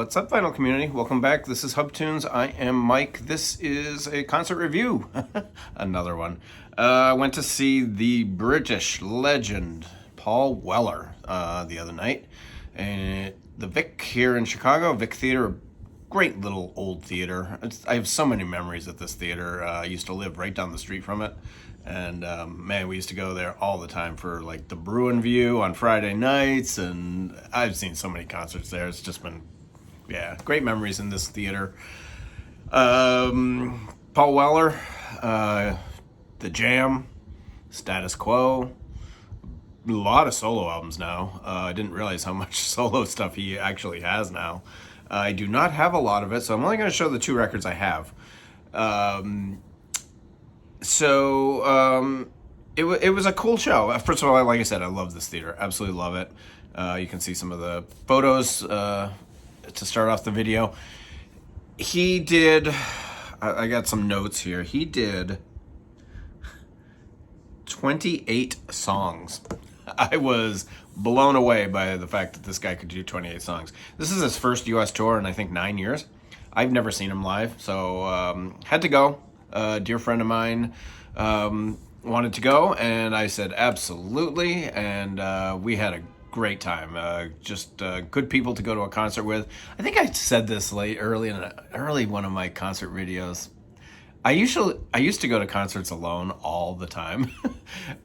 What's up, vinyl community? Welcome back. This is Hub Tunes. I am Mike. This is a concert review. Another one. I went to see the British legend Paul Weller the other night. And the Vic here in Chicago, Vic Theater, great little old theater. I have so many memories at this theater. I used to live right down the street from it. And man, we used to go there all the time for like the Bruin View on Friday nights. And I've seen so many concerts there. It's just been, yeah, great memories in this theater. Paul Weller, The Jam, Status Quo, a lot of solo albums now. I didn't realize how much solo stuff he actually has now. I do not have a lot of it, so I'm only going to show the two records I have. It was a cool show. First of all, like I said, I love this theater. Absolutely love it. You can see some of the photos to start off the video. He did, I got some notes here. He did 28 songs. I was blown away by the fact that this guy could do 28 songs. This is his first U.S. tour in, I think, 9 years. I've never seen him live, so had to go. A dear friend of mine wanted to go, and I said absolutely, and we had a great time. Just good people to go to a concert with. I think I said this early in one of my concert videos. I used to go to concerts alone all the time,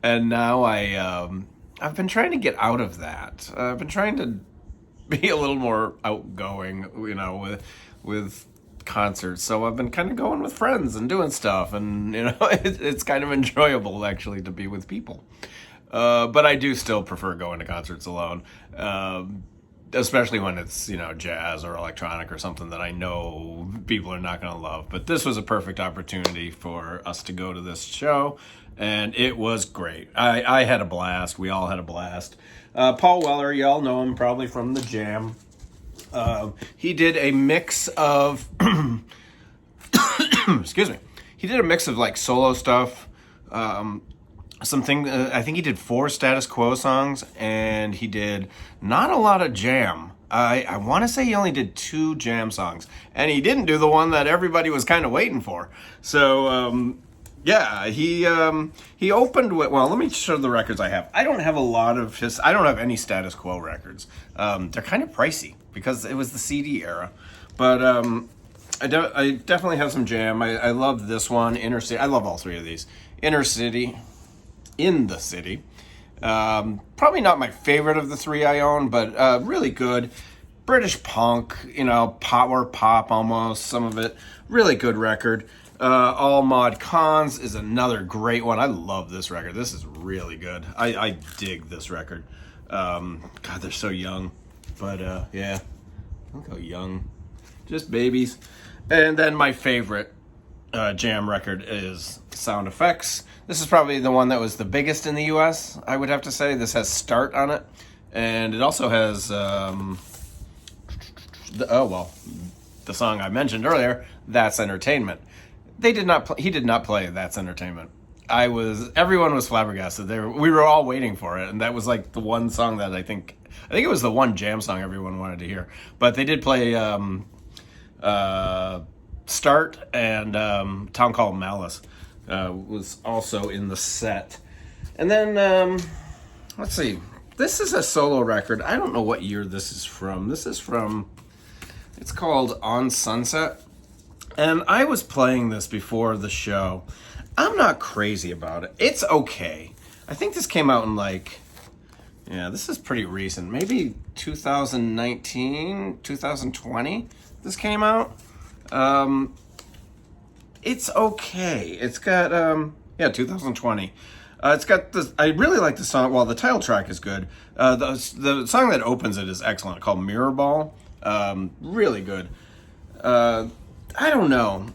and now I've been trying to get out of that. I've been trying to be a little more outgoing, with concerts. So I've been kind of going with friends and doing stuff, and it's kind of enjoyable actually to be with people. But I do still prefer going to concerts alone, especially when it's jazz or electronic or something that I know people are not going to love. But this was a perfect opportunity for us to go to this show, and it was great. I had a blast. We all had a blast. Paul Weller, y'all know him probably from The Jam. He did a mix of excuse me. He did a mix of like solo stuff. I think he did 4 Status Quo songs, and he did not a lot of Jam. I want to say he only did 2 Jam songs, and he didn't do the one that everybody was kind of waiting for. So yeah, he opened with, well, let me show the records I have. I don't have any Status Quo records. They're kind of pricey because it was the CD era, but I definitely have some Jam. I love this one, Inner City. I love all 3 of these. Inner City, In the City. Probably not my favorite of the 3 I own, but really good. British punk, power pop almost, some of it. Really good record. All Mod Cons is another great one. I love this record. This is really good. I dig this record. God, they're so young. But yeah, look how young. Just babies. And then my favorite Jam record is Sound Effects. This is probably the one that was the biggest in the US, I would have to say. This has Start on it. And it also has, the song I mentioned earlier, That's Entertainment. He did not play That's Entertainment. Everyone was flabbergasted. We were all waiting for it, and that was like the one song that I think it was the one Jam song everyone wanted to hear. But they did play Start, and Town Called Malice was also in the set. And then let's see, this is a solo record. I don't know what year this is from. It's called On Sunset, and I was playing this before the show. I'm not crazy about it. It's okay. I think this came out in this is pretty recent. Maybe 2019, 2020 this came out. It's okay. It's got 2020. It's got this. I really like the song. Well, the title track is good. The song that opens it is excellent, called Mirror Ball. Really good. I don't know.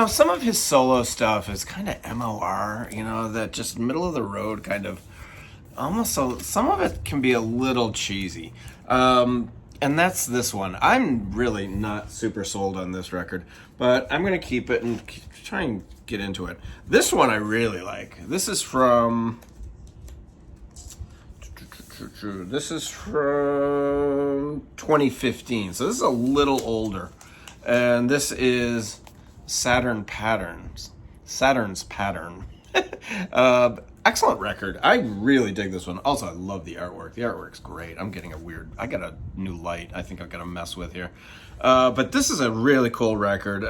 Some of his solo stuff is kind of MOR, that just middle of the road kind of almost, so some of it can be a little cheesy. And that's this one. I'm really not super sold on this record, but I'm going to keep it and try and get into it. This one I really like. This is from This is from 2015, so this is a little older. And this is Saturn's Pattern. Excellent record. I really dig this one. Also, I love the artwork. The artwork's great. I got a new light I think I've got to mess with here. But this is a really cool record.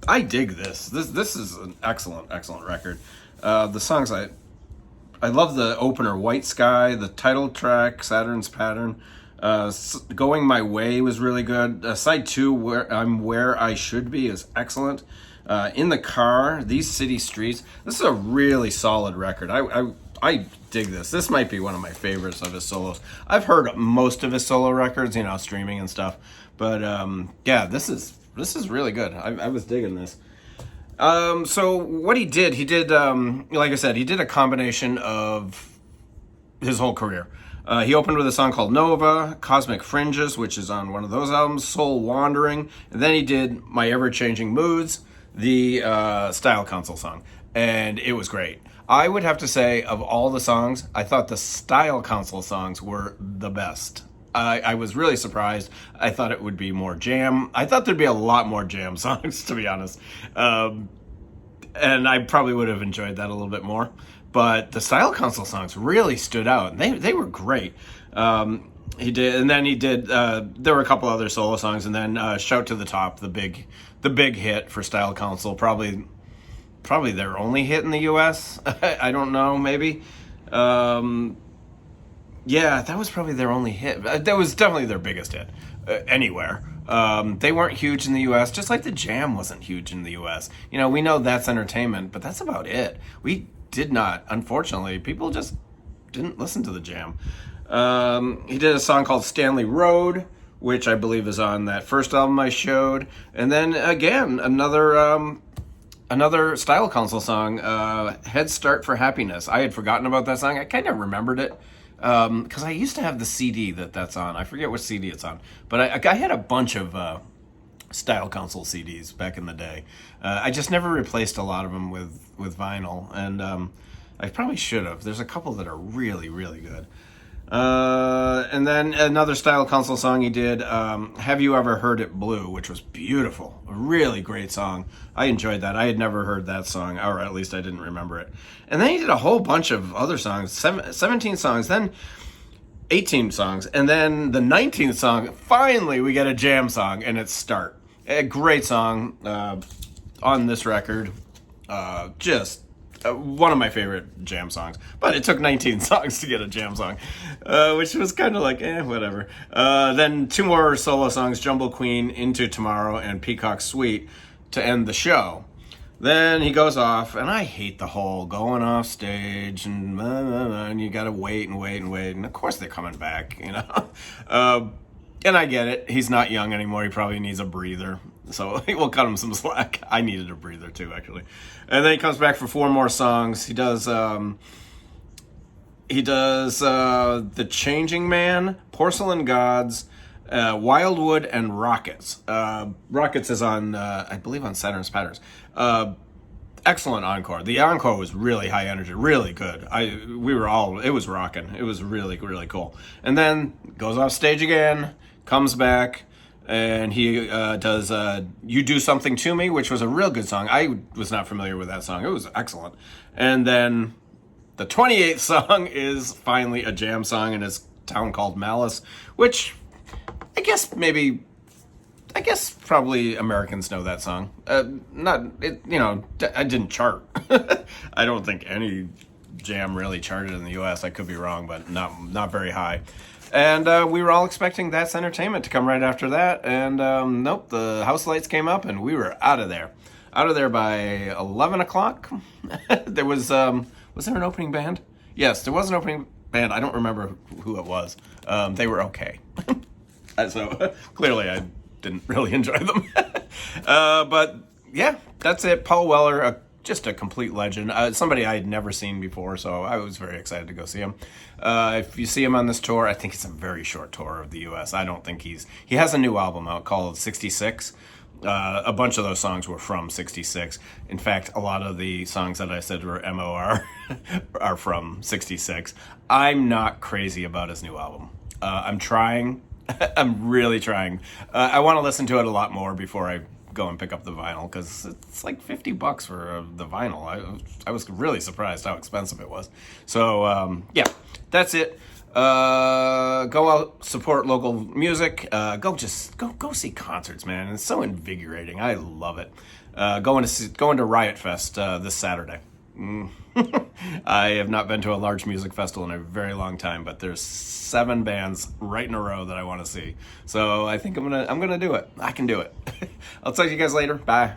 I dig this. This is an excellent record. The songs I love the opener, White Sky, the title track, Saturn's Pattern. Going My Way was really good. Side 2, Where I Should Be, is excellent. In the Car, These City Streets. This is a really solid record. I dig this. This might be one of my favorites of his solos. I've heard most of his solo records, streaming and stuff. But yeah, this is really good. I was digging this. So what he did, like I said, he did a combination of his whole career. He opened with a song called Nova, Cosmic Fringes, which is on one of those albums, Soul Wandering, and then he did My Ever-Changing Moods, the Style Council song, and it was great. I would have to say, of all the songs, I thought the Style Council songs were the best. I was really surprised. I thought it would be more jam. I thought there'd be a lot more jam songs, to be honest. And I probably would have enjoyed that a little bit more. But the Style Council songs really stood out. They were great. He did, and then he did. There were a couple other solo songs, and then "Shout to the Top," the big hit for Style Council. Probably their only hit in the U.S. I don't know, maybe. Yeah, that was probably their only hit. That was definitely their biggest hit anywhere. They weren't huge in the U.S., just like the Jam wasn't huge in the U.S. We know That's Entertainment, but that's about it. We did not, unfortunately. People just didn't listen to the Jam. He did a song called Stanley Road, which I believe is on that first album I showed. And then, again, another Style Council song, Head Start for Happiness. I had forgotten about that song. I kind of remembered it. Because I used to have the CD that's on. I forget which CD it's on. But I had a bunch of Style Council CDs back in the day. I just never replaced a lot of them with vinyl. And I probably should have. There's a couple that are really, really good. And then another Style Council song he did, Have You Ever Heard It Blue, which was beautiful. A really great song. I enjoyed that. I had never heard that song, or at least I didn't remember it. And then he did a whole bunch of other songs, 17 songs, then 18 songs, and then the 19th song, finally we get a jam song, and it's Start. A great song on this record. Just one of my favorite jam songs, but it took 19 songs to get a jam song, which was kind of like, whatever. Then 2 more solo songs, Jumble Queen, Into Tomorrow, and Peacock Suite to end the show. Then he goes off, and I hate the whole going off stage, and you gotta wait, and of course they're coming back, and I get it. He's not young anymore. He probably needs a breather. So we'll cut him some slack. I needed a breather too, actually. And then he comes back for 4 more songs. He does The Changing Man, Porcelain Gods, Wildwood, and Rockets. Rockets is on, I believe, on Saturn's Patterns. Excellent encore. The encore was really high energy, really good. It was rocking. It was really, really cool. And then goes off stage again, comes back, and he does You Do Something To Me, which was a real good song. I was not familiar with that song. It was excellent. And then the 28th song is finally a jam song in his town called Malice, which I guess probably Americans know that song. I didn't chart. I don't think any jam really charted in the U.S. I could be wrong, but not very high. And we were all expecting That's Entertainment to come right after that. And nope, the house lights came up and we were out of there. Out of there by 11 o'clock. There was there an opening band? Yes, there was an opening band. I don't remember who it was. They were okay. So clearly I didn't really enjoy them. But yeah, that's it. Paul Weller, just a complete legend. Somebody I had never seen before, so I was very excited to go see him. If you see him on this tour, I think it's a very short tour of the U.S. I don't think he has a new album out called 66. A bunch of those songs were from '66. In fact, a lot of the songs that I said were MOR are from '66. I'm not crazy about his new album. I'm trying. I'm really trying. I want to listen to it a lot more before I go and pick up the vinyl, because it's like $50 for the vinyl. I was really surprised how expensive it was. So yeah, that's it. Go out, support local music. Go see concerts, man. It's so invigorating. I love it. Going to Riot Fest this Saturday. I have not been to a large music festival in a very long time, but there's 7 bands right in a row that I want to see. So I think I'm gonna do it. I can do it. I'll talk to you guys later. Bye.